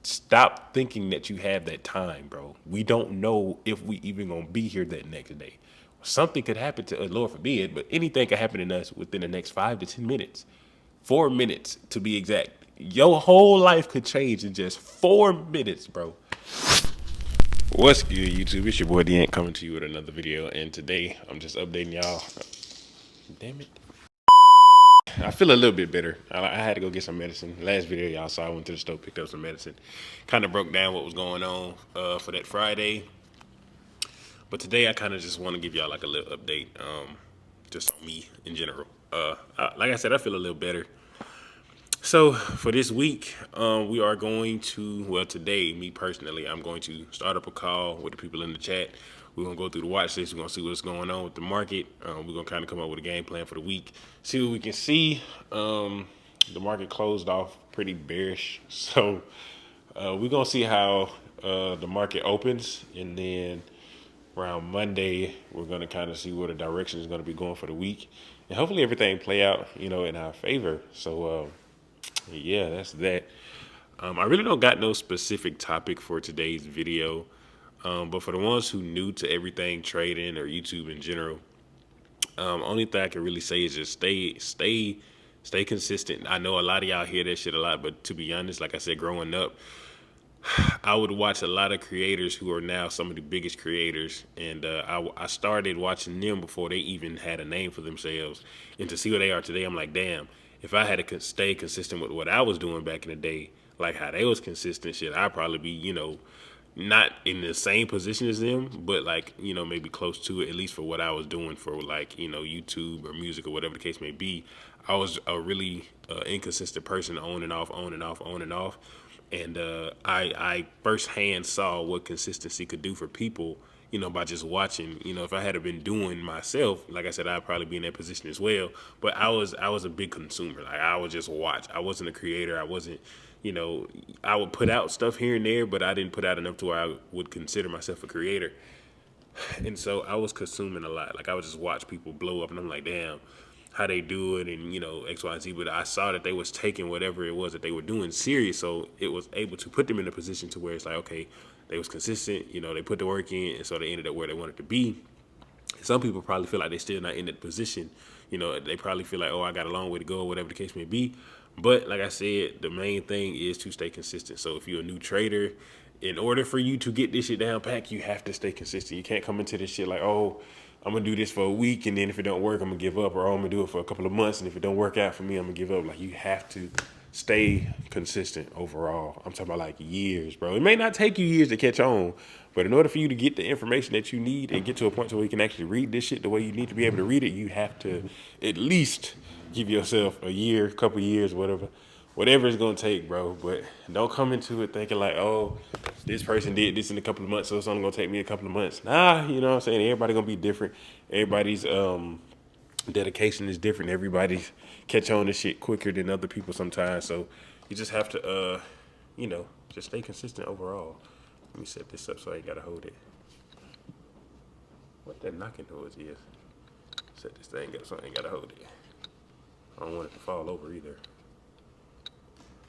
stop thinking that you have that time, bro. We don't know if we even gonna be here that next day. Something could happen to us, Lord forbid, but anything could happen to us within the next 5 to 10 minutes. 4 minutes to be exact. Your whole life could change in just 4 minutes, bro. What's good, YouTube? It's your boy D Ant coming to you with another video, and today I'm just updating y'all. Damn it. I feel a little bit better. I had to go get some medicine. Last video y'all saw, I went to the store, picked up some medicine. Kind of broke down what was going on for that Friday. But today I kind of just want to give y'all like a little update, just on me in general. Like I said, I feel a little better. So for this week, we are going to, well, today, me personally, I'm going to start up a call with the people in the chat. We're going to go through the watch list. We're going to see what's going on with the market. We're going to kind of come up with a game plan for the week, see what we can see. The market closed off pretty bearish. So we're going to see how the market opens. And then around Monday, we're going to kind of see where the direction is going to be going for the week. And hopefully everything play out, in our favor. So, yeah, that's that. I really don't got no specific topic for today's video, but for the ones who new to everything trading or YouTube in general, only thing I can really say is just stay consistent. I know a lot of y'all hear that shit a lot, but to be honest, like I said, growing up, I would watch a lot of creators who are now some of the biggest creators, and I started watching them before they even had a name for themselves. And to see where they are today, I'm like, damn, if I had to stay consistent with what I was doing back in the day, like how they was consistent, shit, I'd probably be, not in the same position as them, but like, maybe close to it, at least for what I was doing for like, YouTube or music or whatever the case may be. I was a really inconsistent person, on and off, on and off, on and off. And I firsthand saw what consistency could do for people, by just watching. If I had been doing myself, like I said, I'd probably be in that position as well. But I was a big consumer. Like I would just watch. I wasn't a creator. I wasn't, I would put out stuff here and there, but I didn't put out enough to where I would consider myself a creator. And so I was consuming a lot. Like I would just watch people blow up, and I'm like, damn, how they do it, and X, Y, and Z. But I saw that they was taking whatever it was that they were doing serious, so it was able to put them in a position to where it's like, okay, they was consistent. They put the work in, and so they ended up where they wanted to be. Some people probably feel like they're still not in that position. They probably feel like, oh, I got a long way to go, whatever the case may be. But like I said, the main thing is to stay consistent. So if you're a new trader, in order for you to get this shit down pack, you have to stay consistent. You can't come into this shit like, oh, I'm gonna do this for a week, and then if it don't work, I'm gonna give up, or I'm gonna do it for a couple of months, and if it don't work out for me, I'm gonna give up. Like, you have to stay consistent overall. I'm talking about like years, bro. It may not take you years to catch on, but in order for you to get the information that you need and get to a point where you can actually read this shit the way you need to be able to read it, you have to at least give yourself a year, couple years, whatever it's gonna take, bro. But don't come into it thinking like, oh, this person did this in a couple of months, so it's only gonna take me a couple of months. Nah, you know what I'm saying? Everybody gonna be different. Everybody's dedication is different. Everybody's catch on to shit quicker than other people sometimes. So you just have to just stay consistent overall. Let me set this up so I ain't gotta hold it. What that knocking noise is. Set this thing up so I ain't gotta hold it. I don't want it to fall over either.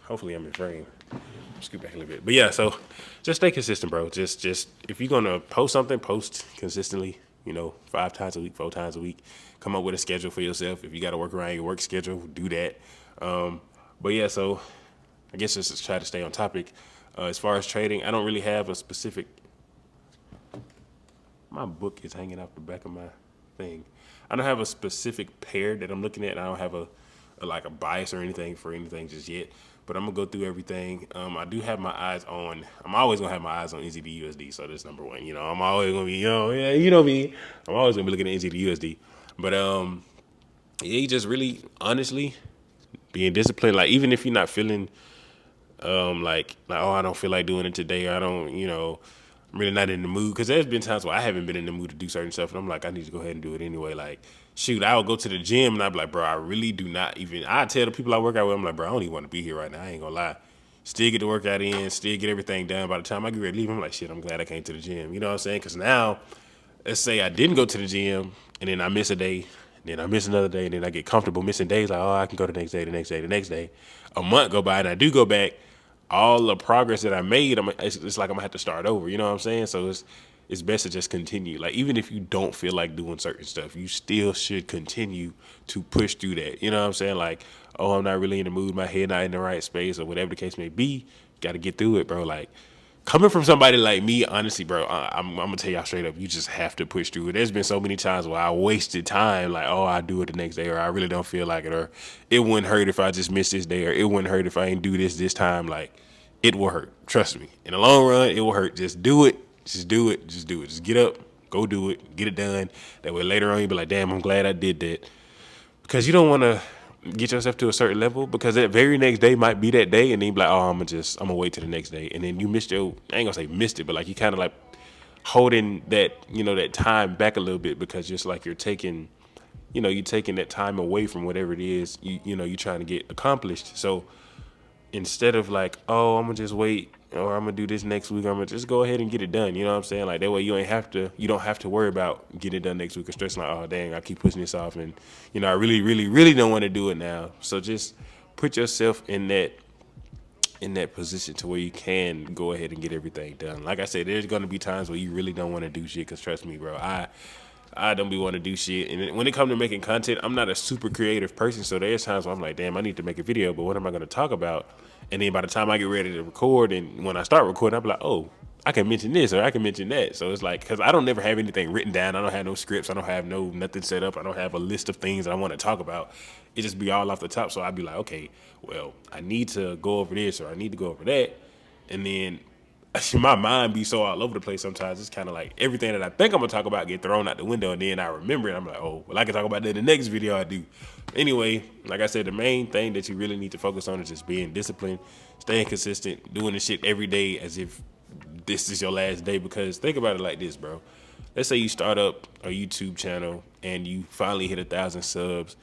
Hopefully I'm in frame. Scoot back a little bit. But yeah, so just stay consistent, bro. Just if you're gonna post something, post consistently, 5 times a week, 4 times a week. Come up with a schedule for yourself. If you gotta work around your work schedule, do that. But yeah, so I guess just to try to stay on topic. As far as trading, I don't really have a specific. My book is hanging off the back of my thing. I don't have a specific pair that I'm looking at. I don't have a bias or anything for anything just yet. But I'm gonna go through everything. I do have my eyes on. I'm always gonna have my eyes on NZD/USD. So that's number one. I'm always gonna be, yeah, you know me. I'm always gonna be looking at NZD/USD. But yeah, you just really, honestly, being disciplined. Like even if you're not feeling, like oh, I don't feel like doing it today. Or I don't, I'm really not in the mood. Because there's been times where I haven't been in the mood to do certain stuff, and I'm like, I need to go ahead and do it anyway. Like, shoot, I would go to the gym, and I'd be like, bro, I really do not even. I tell the people I work out with, I'm like, bro, I don't even want to be here right now. I ain't gonna lie. Still get the workout in, still get everything done. By the time I get ready to leave, I'm like, shit, I'm glad I came to the gym. You know what I'm saying? Because now, let's say I didn't go to the gym, and then I miss a day, and then I miss another day, and then I get comfortable missing days. Like, oh, I can go the next day, the next day, the next day. A month go by, and I do go back. all the progress that I made, it's like I'm gonna have to start over. You know what I'm saying? So it's best to just continue. Like even if you don't feel like doing certain stuff, you still should continue to push through that. You know what I'm saying? Like, oh, I'm not really in the mood, my head not in the right space, or whatever the case may be. Got to get through it, bro. Like coming from somebody like me, honestly, bro, I'm gonna tell y'all straight up, you just have to push through it. There's been so many times where I wasted time, like, oh, I do it the next day, or I really don't feel like it, or it wouldn't hurt if I just missed this day, or it wouldn't hurt if I ain't do this time. Like, it will hurt. Trust me. In the long run, it will hurt. Just do it. Just do it. Just do it. Just get up, go do it, get it done. That way later on, you'll be like, damn, I'm glad I did that. Because you don't want to get yourself to a certain level, because that very next day might be that day, and then you be like, oh, I'm gonna wait till the next day, and then you missed your, I ain't gonna say missed it, but like you kind of like holding that, that time back a little bit, because just like you're taking, you're taking that time away from whatever it is you're trying to get accomplished. So instead of like, oh, I'm gonna just wait, or I'm gonna do this next week, I'm gonna just go ahead and get it done. You know what I'm saying? Like that way you don't have to worry about getting it done next week or stressing like, oh dang, I keep pushing this off, and I really, really, really don't want to do it now. So just put yourself in that position to where you can go ahead and get everything done. Like I said, there's gonna be times where you really don't want to do shit, cause trust me, bro, I don't be wanting to do shit. And when it comes to making content, I'm not a super creative person. So there's times where I'm like, damn, I need to make a video, but what am I going to talk about? And then by the time I get ready to record, and when I start recording, I'm like, oh, I can mention this or I can mention that. So it's like, because I don't never have anything written down. I don't have no scripts. I don't have nothing set up. I don't have a list of things that I want to talk about. It just be all off the top. So I'd be like, okay, well, I need to go over this or I need to go over that. And then my mind be so all over the place sometimes. It's kind of like everything that I think I'm gonna talk about get thrown out the window, and then I remember it. I'm like, oh, well, I can talk about that in the next video I do. Anyway, like I said, the main thing that you really need to focus on is just being disciplined, staying consistent, doing this shit every day as if this is your last day. Because think about it like this, bro. Let's say you start up a YouTube channel and you finally hit 1,000 subs,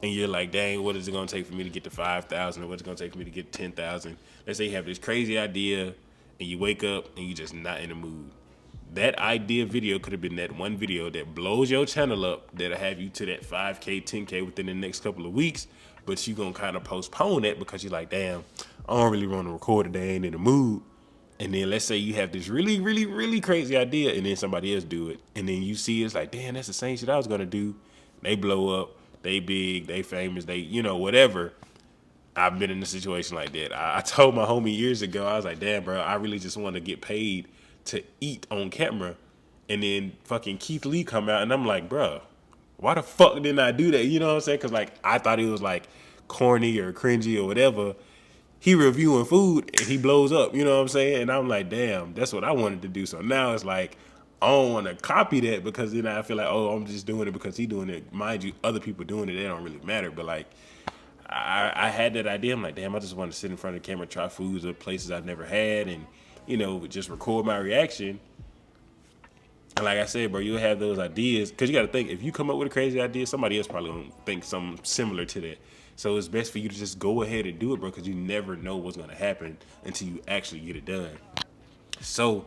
and you're like, dang, what is it gonna take for me to get to 5,000, or what's it gonna take for me to get 10,000? Let's say you have this crazy idea, and you wake up and you just not in the mood. That idea video could have been that one video that blows your channel up, that'll have you to that 5K, 10K within the next couple of weeks, but you gonna kind of postpone that because you're like, damn, I don't really want to record today, I ain't in the mood. And then let's say you have this really, really, really crazy idea, and then somebody else do it, and then you see it's like, damn, that's the same shit I was gonna do. They blow up, they big, they famous, they, whatever. I've been in a situation like that. I told my homie years ago, I was like, damn, bro, I really just want to get paid to eat on camera. And then fucking Keith Lee come out, and I'm like, bro, why the fuck didn't I do that? You know what I'm saying? Because, like, I thought it was, like, corny or cringy or whatever. He reviewing food, and he blows up, you know what I'm saying? And I'm like, damn, that's what I wanted to do. So now it's like, I don't want to copy that, because then I feel like, oh, I'm just doing it because he doing it. Mind you, other people doing it, they don't really matter. But, like, I had that idea. I'm like, damn, I just want to sit in front of the camera, try foods or places I've never had, and just record my reaction. And like I said, bro, you'll have those ideas, because you got to think, if you come up with a crazy idea, somebody else probably gonna think something similar to that. So it's best for you to just go ahead and do it, bro, because you never know what's gonna happen until you actually get it done. So,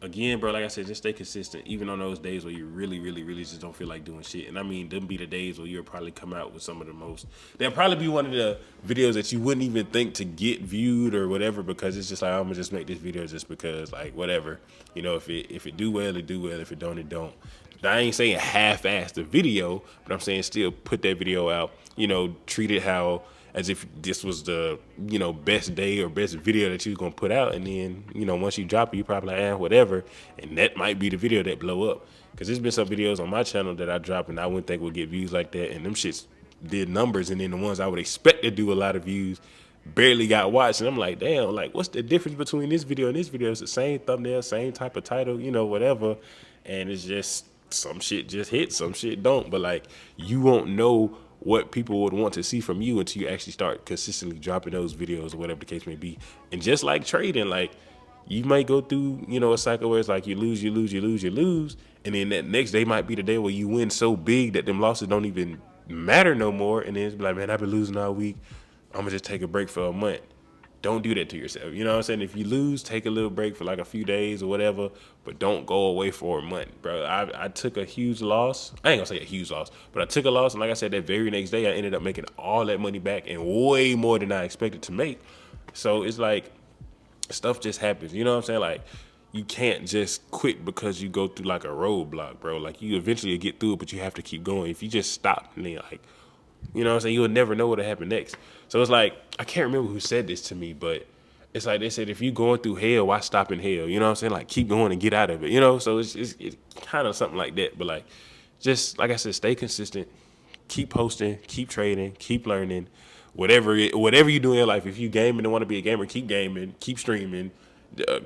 again, bro, like I said, just stay consistent, even on those days where you really, really, really just don't feel like doing shit. And I mean, them be the days where you'll probably come out with some of the most, they'll probably be one of the videos that you wouldn't even think to get viewed or whatever, because it's just like, I'm gonna just make this video just because, like, whatever. If it do well, it do well. If it don't, it don't. I ain't saying half-ass the video, but I'm saying still put that video out, treat it as if this was the, best day or best video that you was going to put out. And then, once you drop it, you probably like, whatever. And that might be the video that blow up. Because there's been some videos on my channel that I dropped and I wouldn't think would get views like that. And them shits did numbers. And then the ones I would expect to do a lot of views barely got watched. And I'm like, damn, like, what's the difference between this video and this video? It's the same thumbnail, same type of title, whatever. And it's just, some shit just hits, some shit don't. But, like, you won't know what people would want to see from you until you actually start consistently dropping those videos or whatever the case may be. And just like trading, like, you might go through, a cycle where it's like you lose. And then that next day might be the day where you win so big that them losses don't even matter no more. And then it's like, man, I've been losing all week. I'm gonna just take a break for a month. Don't do that to yourself. You know what I'm saying? If you lose, take a little break for like a few days or whatever, but don't go away for a month, bro. I took a huge loss. I ain't gonna say a huge loss, but I took a loss, and like I said, that very next day, I ended up making all that money back and way more than I expected to make. So it's like stuff just happens. You know what I'm saying? Like you can't just quit because you go through like a roadblock, bro. Like you eventually get through it, but you have to keep going. If you just stop and then like, you know what I'm saying, you'll never know what'll happen next. So it's like I can't remember who said this to me, but it's like they said if you're going through hell, why stop in hell? You know what I'm saying? Like keep going and get out of it. You know, so it's kind of something like that. But like just like I said, stay consistent, keep posting, keep trading, keep learning. Whatever you do in your life, if you gaming and want to be a gamer, keep gaming, keep streaming,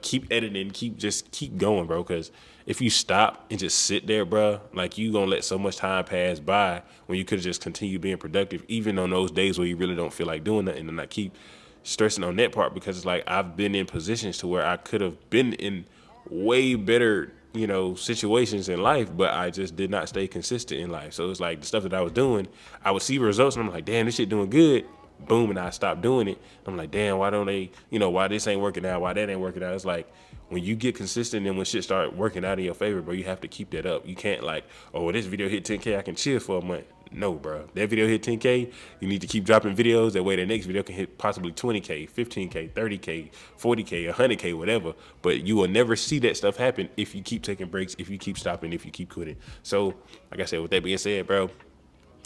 keep editing, keep going, bro. Because if you stop and just sit there, bro, like you gonna let so much time pass by when you could have just continued being productive, even on those days where you really don't feel like doing nothing. And I keep stressing on that part because it's like I've been in positions to where I could have been in way better, situations in life, but I just did not stay consistent in life. So it's like the stuff that I was doing, I would see results and I'm like, damn, this shit doing good. Boom, and I stopped doing it. I'm like, damn, why don't they, why this ain't working out, why that ain't working out? It's like when you get consistent and when shit start working out in your favor, bro, you have to keep that up. You can't like, oh, this video hit 10K, I can chill for a month. No, bro. That video hit 10K, you need to keep dropping videos. That way the next video can hit possibly 20K, 15K, 30K, 40K, 100K, whatever. But you will never see that stuff happen if you keep taking breaks, if you keep stopping, if you keep quitting. So, like I said, with that being said, bro,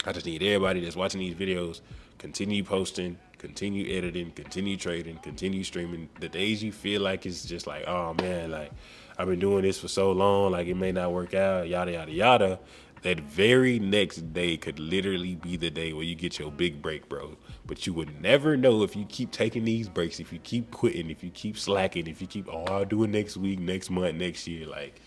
I just need everybody that's watching these videos, continue posting, continue editing, continue trading, continue streaming. The days you feel like it's just like, oh man, like I've been doing this for so long, like it may not work out, yada, yada, yada. That very next day could literally be the day where you get your big break, bro. But you would never know if you keep taking these breaks, if you keep quitting, if you keep slacking, if you keep, oh, I'll do it next week, next month, next year. Like,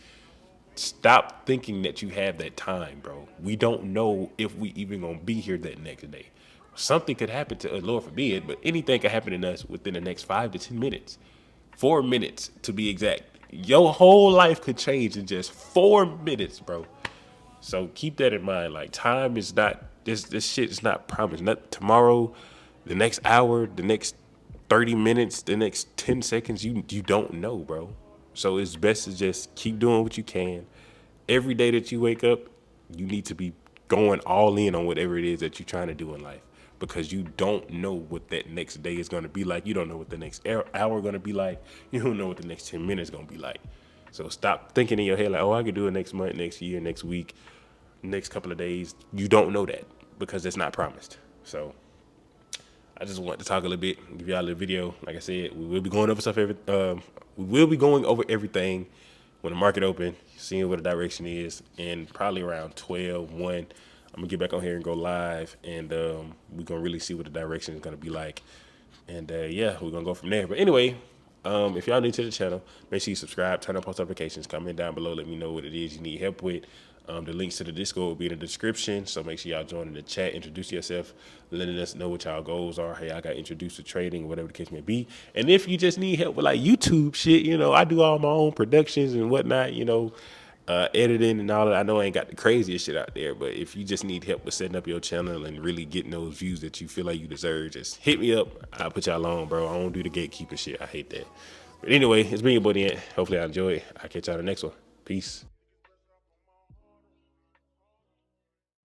stop thinking that you have that time, bro. We don't know if we even gonna be here that next day. Something could happen to us, Lord forbid, but anything could happen in us within the next 5 to 10 minutes. 4 minutes to be exact. Your whole life could change in just 4 minutes, bro. So keep that in mind. Like time is not this shit is not promised. Not tomorrow, the next hour, the next 30 minutes, the next 10 seconds, you don't know, bro. So it's best to just keep doing what you can. Every day that you wake up, you need to be going all in on whatever it is that you're trying to do in life because you don't know what that next day is going to be like. You don't know what the next hour going to be like. You don't know what the next 10 minutes going to be like. So stop thinking in your head like, oh, I could do it next month, next year, next week, next couple of days. You don't know that because it's not promised. So I just want to talk a little bit, give y'all a little video. Like I said, we will be going over stuff. We will be going over everything when the market open, seeing what the direction is, and probably around 12, 1, I'm gonna get back on here and go live, and we're gonna really see what the direction is gonna be like. And yeah, we're gonna go from there. But anyway, if y'all new to the channel, make sure you subscribe, turn on post notifications, comment down below, let me know what it is you need help with. The links to the Discord will be in the description, so make sure y'all join in the chat, introduce yourself, letting us know what y'all goals are. Hey, I got introduced to trading, whatever the case may be. And if you just need help with like YouTube shit, I do all my own productions and whatnot, editing and all that. I know I ain't got the craziest shit out there, but if you just need help with setting up your channel and really getting those views that you feel like you deserve, just hit me up. I'll put y'all on, bro. I don't do the gatekeeping shit. I hate that. But anyway, it's been your boy, the Ant. Hopefully I enjoy it. I'll catch y'all in the next one. Peace.